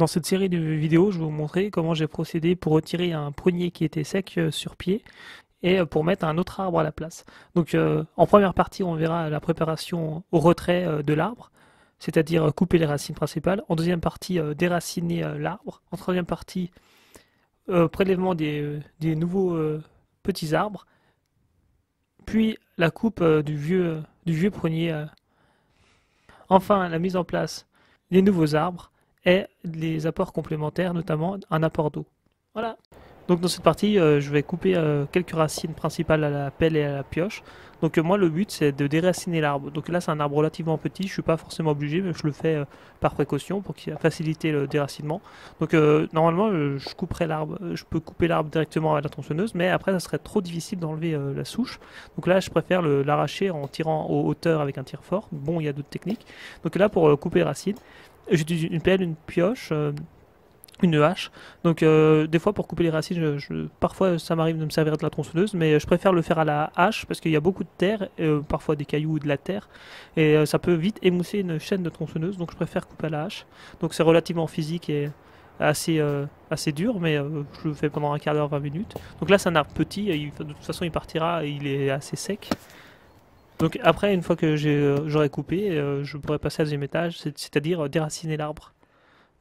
Dans cette série de vidéos, je vais vous montrer comment j'ai procédé pour retirer un prunier qui était sec sur pied et pour mettre un autre arbre à la place. Donc en première partie, on verra la préparation au retrait de l'arbre, c'est-à-dire couper les racines principales. En deuxième partie, déraciner l'arbre. En troisième partie, prélèvement des nouveaux petits arbres. Puis la coupe du vieux prunier. Enfin, la mise en place des nouveaux arbres et les apports complémentaires, notamment un apport d'eau. Voilà. Donc dans cette partie, je vais couper quelques racines principales à la pelle et à la pioche. Donc moi, le but, c'est de déraciner l'arbre. Donc là, c'est un arbre relativement petit, je suis pas forcément obligé, mais je le fais par précaution pour faciliter le déracinement. Donc normalement, je couperai l'arbre, je peux couper l'arbre directement avec la tronçonneuse, mais après, ça serait trop difficile d'enlever la souche. Donc là, je préfère l'arracher en tirant en hauteur avec un tire fort. Bon, il y a d'autres techniques. Donc là, pour couper les racines, j'utilise une pelle, une pioche, une hache. Donc des fois pour couper les racines, parfois ça m'arrive de me servir de la tronçonneuse, mais je préfère le faire à la hache parce qu'il y a beaucoup de terre, parfois des cailloux ou de la terre, et ça peut vite émousser une chaîne de tronçonneuse, donc je préfère couper à la hache. Donc c'est relativement physique et assez dur, mais je le fais pendant un quart d'heure, 20 minutes. Donc là c'est un arbre petit, de toute façon il partira, il est assez sec. Donc après, une fois que j'aurai coupé, je pourrai passer à deuxième étage, c'est-à-dire déraciner l'arbre.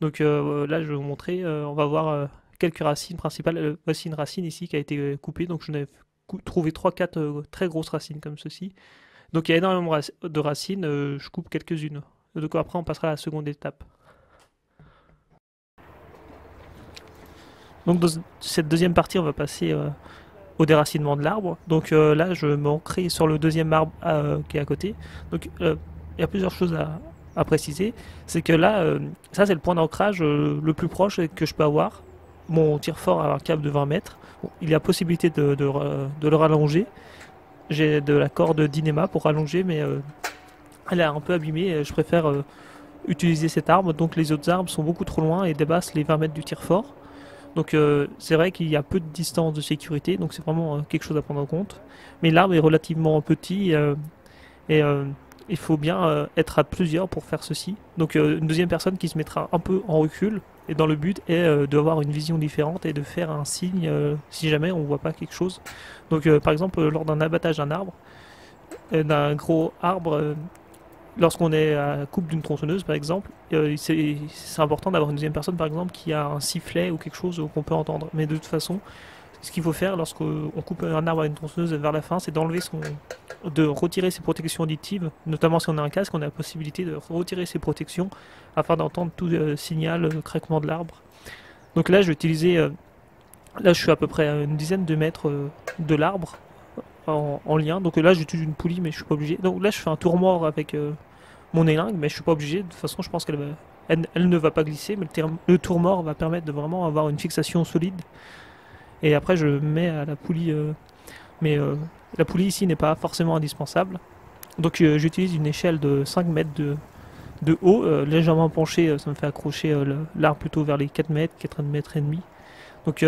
Donc là, je vais vous montrer, on va voir quelques racines principales. Voici une racine ici qui a été coupée, donc je n'ai trouvé 3-4 très grosses racines comme ceci. Donc il y a énormément de racines, je coupe quelques-unes. Donc après, on passera à la seconde étape. Donc dans cette deuxième partie, on va passer au déracinement de l'arbre. Donc là, je m'ancre sur le deuxième arbre qui est à côté. Donc il y a plusieurs choses à préciser. C'est que là, ça c'est le point d'ancrage le plus proche que je peux avoir. Mon tire-fort a un câble de 20 mètres. Bon, il y a possibilité de le rallonger. J'ai de la corde d'Inema pour rallonger, mais elle est un peu abîmée. Je préfère utiliser cet arbre. Donc les autres arbres sont beaucoup trop loin et dépassent les 20 mètres du tire-fort. Donc c'est vrai qu'il y a peu de distance de sécurité, donc c'est vraiment quelque chose à prendre en compte. Mais l'arbre est relativement petit et il faut bien être à plusieurs pour faire ceci. Donc une deuxième personne qui se mettra un peu en recul et dans le but est d'avoir une vision différente et de faire un signe si jamais on voit pas quelque chose. Donc par exemple lors d'un abattage d'un arbre, d'un gros arbre, lorsqu'on est à la coupe d'une tronçonneuse par exemple, c'est important d'avoir une deuxième personne par exemple qui a un sifflet ou quelque chose qu'on peut entendre. Mais de toute façon, ce qu'il faut faire lorsqu'on coupe un arbre à une tronçonneuse vers la fin, c'est de retirer ses protections auditives, notamment si on a un casque, on a la possibilité de retirer ses protections afin d'entendre tout signal, craquement de l'arbre. Donc là, je vais utiliser, là je suis à peu près à une dizaine de mètres de l'arbre en lien. Donc là, j'utilise une poulie, mais je suis pas obligé. Donc là, je fais un tour mort avec mon élingue, mais je suis pas obligé. De toute façon, je pense elle ne va pas glisser, mais le tour mort va permettre de vraiment avoir une fixation solide. Et après, je mets à la poulie, mais la poulie ici n'est pas forcément indispensable. Donc j'utilise une échelle de 5 mètres de haut, légèrement penchée, ça me fait accrocher l'arbre plutôt vers les 4 mètres, 4 mètres et demi. Donc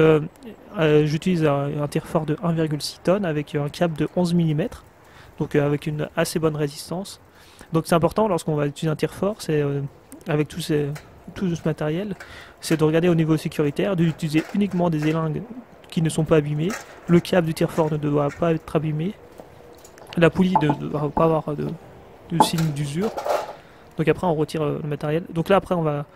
j'utilise un tire-fort de 1,6 tonnes avec un câble de 11 mm, donc avec une assez bonne résistance. Donc c'est important lorsqu'on va utiliser un tire-fort, c'est avec tout ce matériel, c'est de regarder au niveau sécuritaire, d'utiliser uniquement des élingues qui ne sont pas abîmées. Le câble du tire-fort ne doit pas être abîmé. La poulie ne doit pas avoir de signe d'usure. Donc après on retire le matériel. Donc là après on va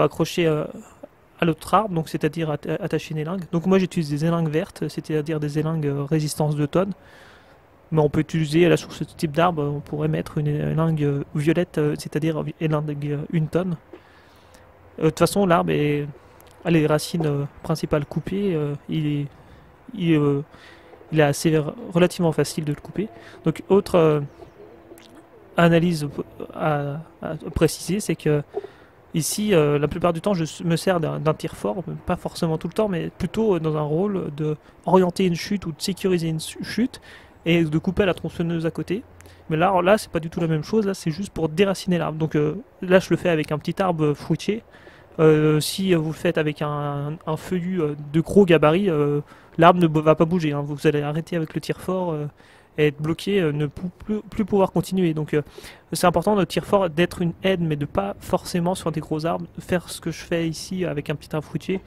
accrocher à l'autre arbre, donc c'est-à-dire attacher une élingue. Donc moi j'utilise des élingues vertes, c'est-à-dire des élingues résistance 2 tonnes. Mais on peut utiliser, là sur ce type d'arbre, on pourrait mettre une élingue violette, c'est-à-dire élingue 1 tonne. De toute façon l'arbre est les racines principales coupées, il est assez relativement facile de le couper. Donc autre analyse à préciser, c'est que ici, la plupart du temps, je me sers d'un tire-fort, pas forcément tout le temps, mais plutôt dans un rôle de orienter une chute ou de sécuriser une chute et de couper à la tronçonneuse à côté. Mais là, c'est pas du tout la même chose. Là, c'est juste pour déraciner l'arbre. Donc là, je le fais avec un petit arbre fruitier. Si vous le faites avec un feuillu de gros gabarit, l'arbre ne va pas bouger. Hein. Vous allez arrêter avec le tire-fort et être bloqué, ne plus pouvoir continuer. Donc c'est important de tirer fort, d'être une aide, mais de pas forcément sur des gros arbres, faire ce que je fais ici avec un petit arbre fruitier,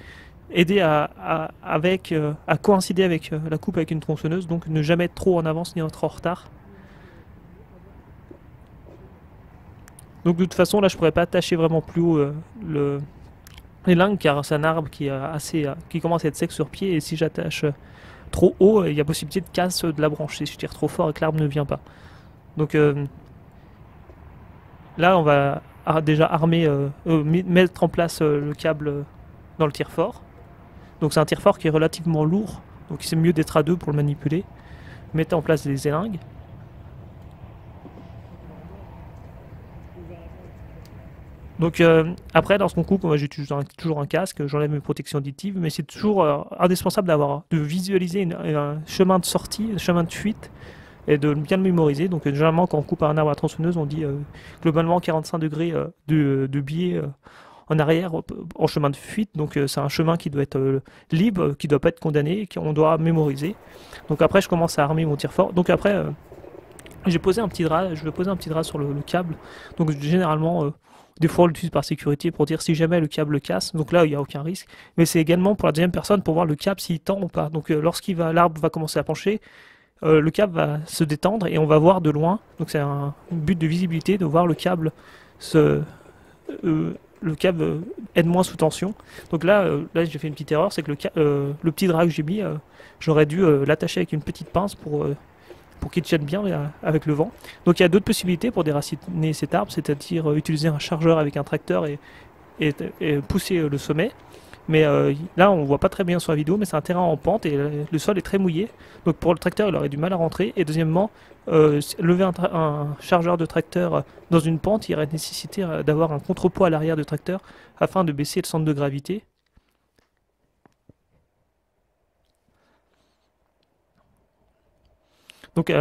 aider à coïncider avec la coupe avec une tronçonneuse, donc ne jamais être trop en avance ni être en retard. Donc de toute façon là je pourrais pas attacher vraiment plus haut les lingues car c'est un arbre qui commence à être sec sur pied et si j'attache trop haut il y a possibilité de casse de la branche si je tire trop fort et que l'arbre ne vient pas. Donc là on va déjà mettre en place le câble dans le tire-fort. Donc c'est un tire-fort qui est relativement lourd, donc c'est mieux d'être à deux pour le manipuler. Mettez en place des élingues. Donc après, lorsqu'on coupe, moi j'ai toujours un casque, j'enlève mes protections auditives, mais c'est toujours indispensable de visualiser un chemin de sortie, un chemin de fuite, et de bien le mémoriser. Donc généralement quand on coupe un arbre à tronçonneuse, on dit globalement 45 degrés de biais en arrière en chemin de fuite. Donc c'est un chemin qui doit être libre, qui ne doit pas être condamné, qu'on doit mémoriser. Donc après je commence à armer mon tire-fort. Donc après j'ai posé un petit drap, je vais poser un petit drap sur le câble. Donc généralement des fois on l'utilise par sécurité pour dire si jamais le câble casse, donc là il n'y a aucun risque, mais c'est également pour la deuxième personne pour voir le câble s'il tend ou pas. Donc l'arbre va commencer à pencher, le câble va se détendre et on va voir de loin, donc c'est un but de visibilité de voir le câble être moins sous tension. Donc là j'ai fait une petite erreur, c'est que le petit drap que j'ai mis, j'aurais dû l'attacher avec une petite pince pour qu'il tienne bien avec le vent. Donc il y a d'autres possibilités pour déraciner cet arbre, c'est-à-dire utiliser un chargeur avec un tracteur et pousser le sommet. Mais là on voit pas très bien sur la vidéo, mais c'est un terrain en pente et le sol est très mouillé. Donc pour le tracteur il aurait du mal à rentrer. Et deuxièmement, lever un chargeur de tracteur dans une pente, il aurait nécessité d'avoir un contrepoids à l'arrière du tracteur afin de baisser le centre de gravité. Donc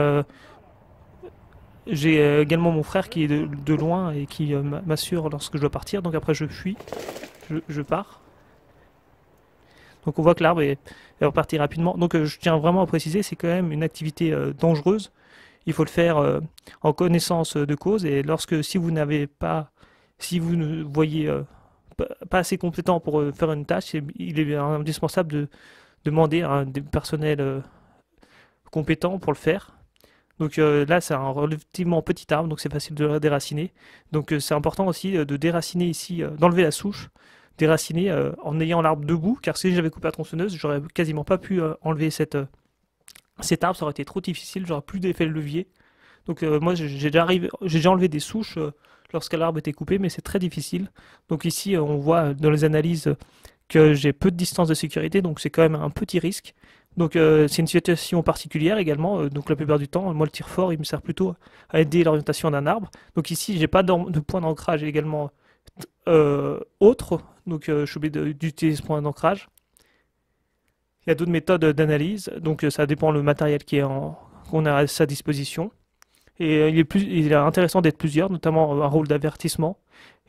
j'ai également mon frère qui est de loin et qui m'assure lorsque je dois partir. Donc après je fuis, je pars. Donc on voit que l'arbre est reparti rapidement. Donc je tiens vraiment à préciser, c'est quand même une activité dangereuse. Il faut le faire en connaissance de cause. Et si vous ne voyez pas assez compétent pour faire une tâche, il est indispensable de demander à un des personnels compétents pour le faire. Donc là c'est un relativement petit arbre, donc c'est facile de le déraciner. Donc c'est important aussi de déraciner ici, d'enlever la souche, déraciner en ayant l'arbre debout, car si j'avais coupé la tronçonneuse, j'aurais quasiment pas pu enlever cet arbre, ça aurait été trop difficile, j'aurais plus d'effet de levier. Donc moi j'ai déjà enlevé des souches lorsque l'arbre était coupé, mais c'est très difficile. Donc ici on voit dans les analyses que j'ai peu de distance de sécurité, donc c'est quand même un petit risque. Donc c'est une situation particulière également, donc la plupart du temps, moi le tir fort il me sert plutôt à aider l'orientation d'un arbre. Donc ici j'ai pas de point d'ancrage également autre, donc je suis obligé d'utiliser ce point d'ancrage. Il y a d'autres méthodes d'analyse, donc ça dépend le matériel qu'on a à sa disposition. Et il est intéressant d'être plusieurs, notamment un rôle d'avertissement.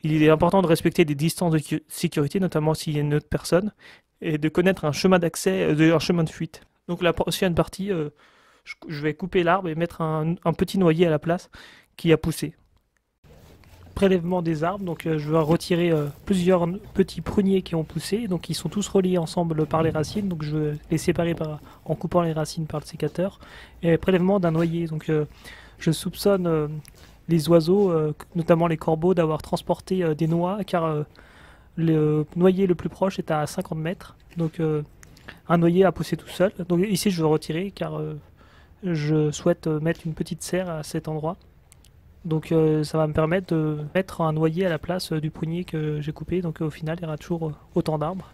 Il est important de respecter des distances de sécurité, notamment s'il y a une autre personne, et de connaître un chemin d'accès, un chemin de fuite. Donc la prochaine partie, je vais couper l'arbre et mettre un petit noyer à la place qui a poussé. Prélèvement des arbres, donc je vais retirer plusieurs petits pruniers qui ont poussé, donc ils sont tous reliés ensemble par les racines, donc je vais les séparer en coupant les racines par le sécateur. Et prélèvement d'un noyer, donc je soupçonne les oiseaux, notamment les corbeaux, d'avoir transporté des noix, car le noyer le plus proche est à 50 mètres, donc un noyer a poussé tout seul. Donc ici je vais retirer car je souhaite mettre une petite serre à cet endroit. Donc ça va me permettre de mettre un noyer à la place du prunier que j'ai coupé, donc au final il y aura toujours autant d'arbres.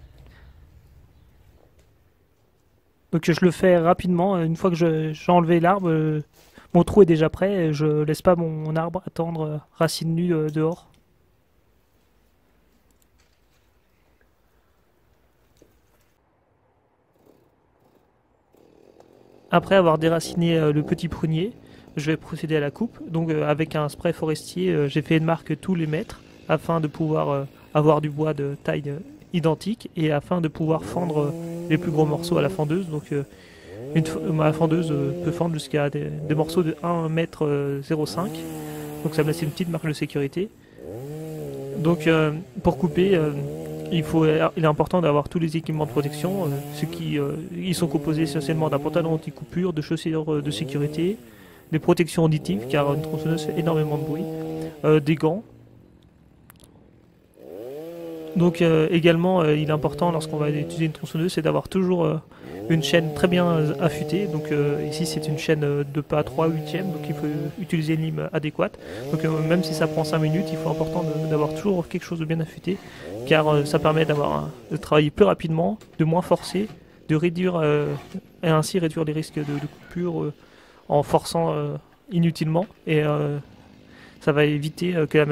Donc je le fais rapidement, une fois que j'ai enlevé l'arbre, mon trou est déjà prêt, et je laisse pas mon arbre attendre racine nue dehors. Après avoir déraciné le petit prunier, je vais procéder à la coupe. Donc avec un spray forestier, j'ai fait une marque tous les mètres afin de pouvoir avoir du bois de taille identique et afin de pouvoir fendre les plus gros morceaux à la fendeuse. Donc Ma fendeuse peut fendre jusqu'à des morceaux de 1,05 m. Donc ça me laisse une petite marque de sécurité. Donc pour couper, il est important d'avoir tous les équipements de protection. Ils sont composés essentiellement d'un pantalon anti-coupure, de chaussures de sécurité, des protections auditives car une tronçonneuse fait énormément de bruit, des gants. Donc également, il est important lorsqu'on va utiliser une tronçonneuse, c'est d'avoir toujours une chaîne très bien affûtée. Donc ici c'est une chaîne de pas 3/8, donc il faut utiliser une lime adéquate. Donc même si ça prend 5 minutes, il faut important d'avoir toujours quelque chose de bien affûté, car ça permet de travailler plus rapidement, de moins forcer, de réduire et ainsi réduire les risques de coupure en forçant inutilement. Et ça va éviter que la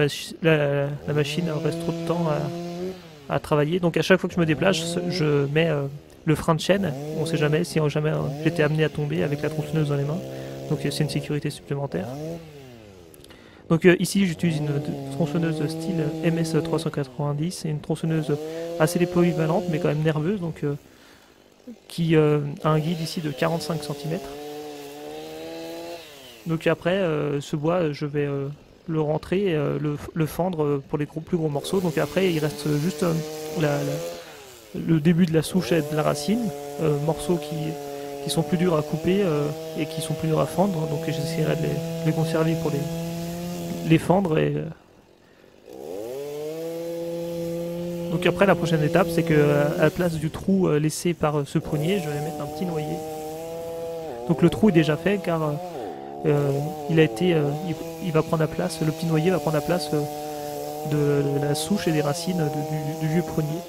machine reste trop de temps à travailler. Donc à chaque fois que je me déplace, je mets le frein de chaîne. On ne sait jamais si jamais j'étais amené à tomber avec la tronçonneuse dans les mains. Donc c'est une sécurité supplémentaire. Donc ici j'utilise une tronçonneuse style MS390. C'est une tronçonneuse assez polyvalente mais quand même nerveuse, donc qui a un guide ici de 45 cm. Donc après ce bois je vais le rentrer, le fendre pour les plus gros morceaux. Donc après il reste juste le début de la souche et de la racine, morceaux qui sont plus durs à couper et qui sont plus durs à fendre. Donc j'essaierai de les conserver pour les fendre. Donc après la prochaine étape c'est que à la place du trou laissé par ce prunier, je vais mettre un petit noyer. Donc le trou est déjà fait car il va prendre la place, le petit noyer va prendre la place de la souche et des racines du vieux prunier.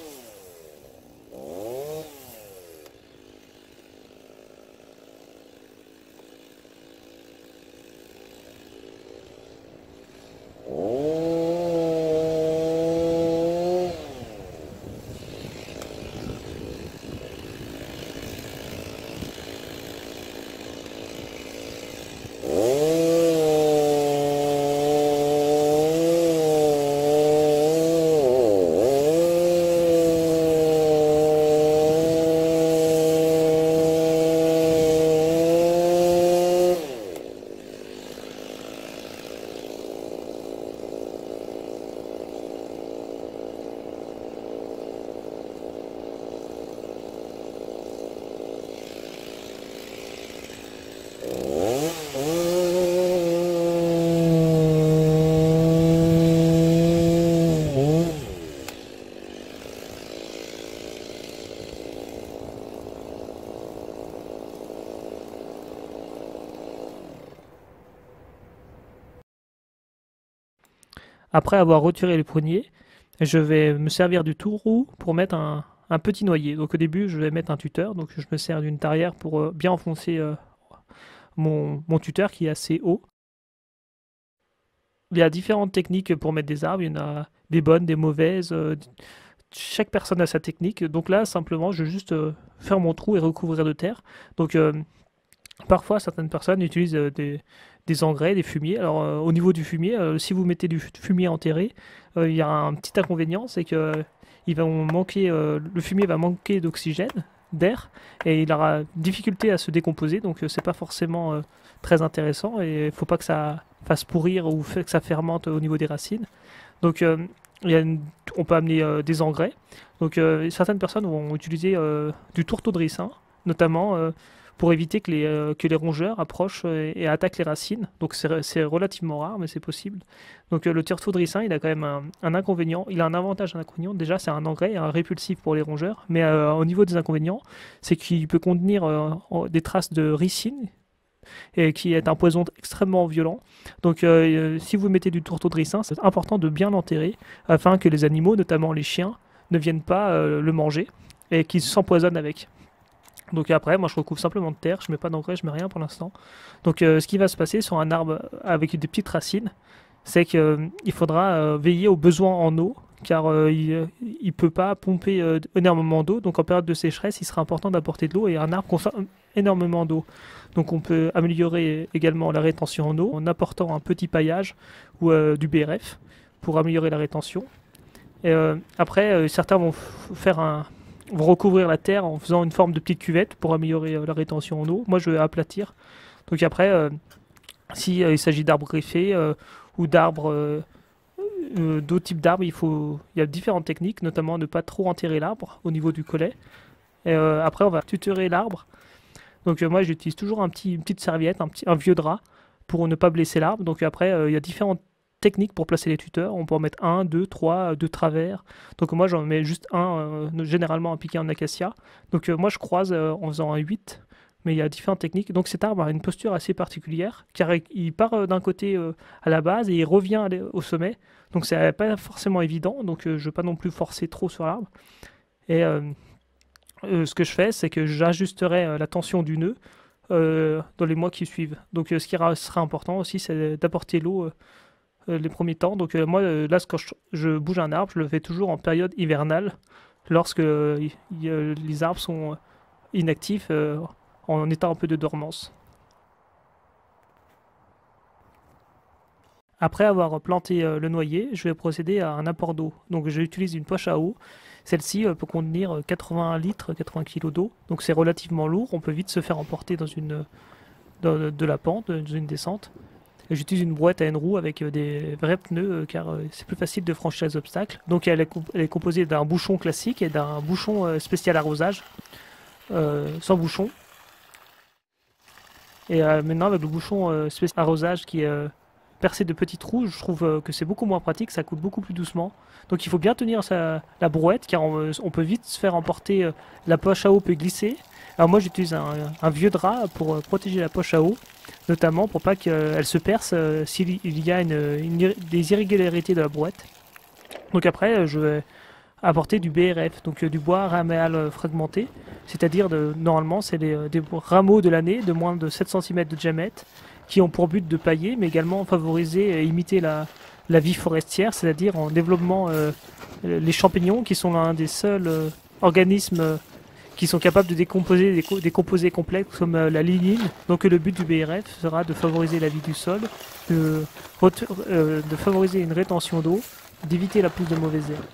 Après avoir retiré les pruniers, je vais me servir du tourroux pour mettre un petit noyer. Donc au début, je vais mettre un tuteur. Donc je me sers d'une tarière pour bien enfoncer mon tuteur qui est assez haut. Il y a différentes techniques pour mettre des arbres. Il y en a des bonnes, des mauvaises. Chaque personne a sa technique. Donc là, simplement, je vais juste faire mon trou et recouvrir de terre. Donc parfois, certaines personnes utilisent des engrais, des fumiers. Alors au niveau du fumier, si vous mettez du fumier enterré, il y a un petit inconvénient, c'est que le fumier va manquer d'oxygène, d'air, et il aura difficulté à se décomposer, donc c'est pas forcément très intéressant, et il faut pas que ça fasse pourrir ou que ça fermente au niveau des racines. Donc on peut amener des engrais. Donc certaines personnes vont utiliser du tourteau de ricin, notamment pour éviter que les rongeurs approchent et attaquent les racines. Donc c'est relativement rare, mais c'est possible. Donc le tourteau de ricin, il a quand même un inconvénient. Il a un avantage et un inconvénient. Déjà, c'est un engrais, un répulsif pour les rongeurs. Mais au niveau des inconvénients, c'est qu'il peut contenir des traces de ricine, et qui est un poison extrêmement violent. Donc si vous mettez du tourteau de ricin, c'est important de bien l'enterrer afin que les animaux, notamment les chiens, ne viennent pas le manger et qu'ils s'empoisonnent avec. Donc après, moi je recouvre simplement de terre, je mets pas d'engrais, je mets rien pour l'instant. Donc ce qui va se passer sur un arbre avec des petites racines, c'est qu'il faudra veiller aux besoins en eau, car il ne peut pas pomper énormément d'eau. Donc en période de sécheresse, il sera important d'apporter de l'eau, et un arbre consomme énormément d'eau. Donc on peut améliorer également la rétention en eau en apportant un petit paillage ou du BRF pour améliorer la rétention. Et après, certains vont faire vont recouvrir la terre en faisant une forme de petite cuvette pour améliorer la rétention en eau. Moi, je vais aplatir. Donc après, si il s'agit d'arbres greffés ou d'arbres d'autres types d'arbres, il y a différentes techniques, notamment ne pas trop enterrer l'arbre au niveau du collet. Et après, on va tutorer l'arbre. Donc moi, j'utilise toujours une petite serviette, un vieux drap pour ne pas blesser l'arbre. Donc après, il y a différentes techniques pour placer les tuteurs. On peut en mettre un, deux, trois, de travers. Donc moi, j'en mets juste un, généralement piqué en acacia. Donc moi, je croise en faisant un 8. Mais il y a différentes techniques. Donc cet arbre a une posture assez particulière, car il part d'un côté à la base et il revient au sommet. Donc c'est pas forcément évident, donc je ne veux pas non plus forcer trop sur l'arbre. Et ce que je fais, c'est que j'ajusterai la tension du nœud dans les mois qui suivent. Donc ce qui sera important aussi, c'est d'apporter l'eau les premiers temps. Donc moi, là, quand je bouge un arbre, je le fais toujours en période hivernale, lorsque les arbres sont inactifs, en état un peu de dormance. Après avoir planté le noyer, je vais procéder à un apport d'eau. Donc j'utilise une poche à eau. Celle-ci peut contenir 80 litres, 80 kg d'eau. Donc c'est relativement lourd, on peut vite se faire emporter de la pente, dans une descente. J'utilise une brouette à une roue avec des vrais pneus car c'est plus facile de franchir les obstacles. Donc elle est composée d'un bouchon classique et d'un bouchon spécial arrosage, sans bouchon. Et maintenant avec le bouchon spécial arrosage qui est percé de petits trous, je trouve que c'est beaucoup moins pratique, ça coule beaucoup plus doucement. Donc il faut bien tenir la brouette car on peut vite se faire emporter, la poche à eau peut glisser. Alors moi j'utilise un vieux drap pour protéger la poche à eau, notamment pour pas qu'elle se perce s'il y a des irrégularités de la brouette. Donc après je vais apporter du BRF, donc du bois raméal fragmenté, c'est-à-dire normalement c'est des rameaux de l'année de moins de 7 cm de diamètre qui ont pour but de pailler, mais également favoriser et imiter la vie forestière, c'est-à-dire en développement les champignons qui sont l'un des seuls organismes qui sont capables de décomposer des composés complexes comme la lignine. Donc le but du BRF sera de favoriser la vie du sol, de favoriser une rétention d'eau, d'éviter la pousse de mauvaises herbes.